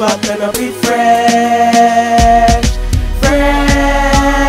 swag turn up it fresh, fresh.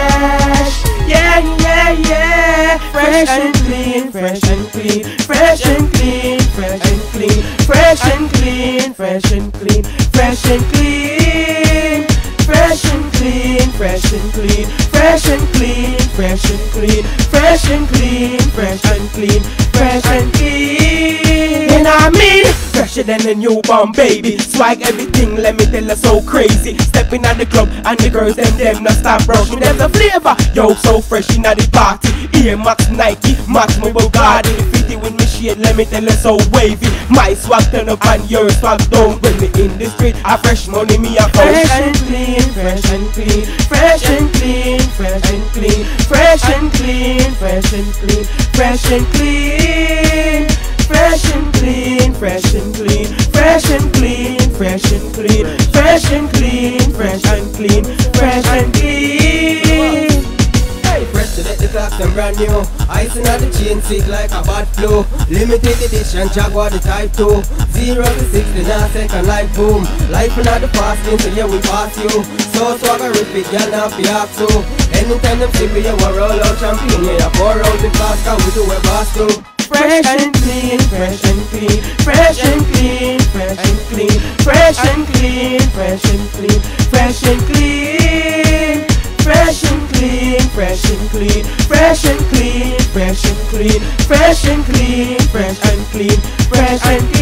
Yeah, yeah, yeah. Fresh and clean, fresh and clean, fresh and clean, fresh and clean, fresh and clean, fresh and clean, fresh and clean, fresh and clean, fresh and clean, fresh and clean, fresh and clean, fresh and clean, fresh and clean, fresh and clean. And I mean, fresher than a newborn baby. Swag everything, let me tell you, so crazy. Stepping at the club and the girls them not stop rushing. There's a flavor, yo, so fresh in the party. Air Max Nike, match my Bugatti. 50 with me shade, let me tell you, so wavy. My swag turn up and your swag down. When me in the street, I fresh money, me a fresh and clean, fresh and clean, fresh and clean, fresh and clean, fresh and clean, fresh and clean, fresh and clean, fresh and clean, fresh and clean, fresh and clean, fresh and clean, fresh and clean, fresh and clean, fresh and clean. Hey, fresh to the clocks and brand new. Icing on the chain, sick like a bad flu. Limited edition, Jaguar the Type 2. 0 to 60, now second life boom. Life not the fast lane, so yeah we pass you. So swaggerific, y'all not be asked to. Anytime them see me, you will roll out champagne. Yeah, pour out the fast, cause we do a boss too. Fresh and clean, fresh and clean, fresh and clean, fresh and clean, fresh and clean, fresh and clean, fresh and clean, fresh and clean, fresh and clean, fresh and clean, fresh and clean, fresh and clean, fresh and clean, fresh and clean.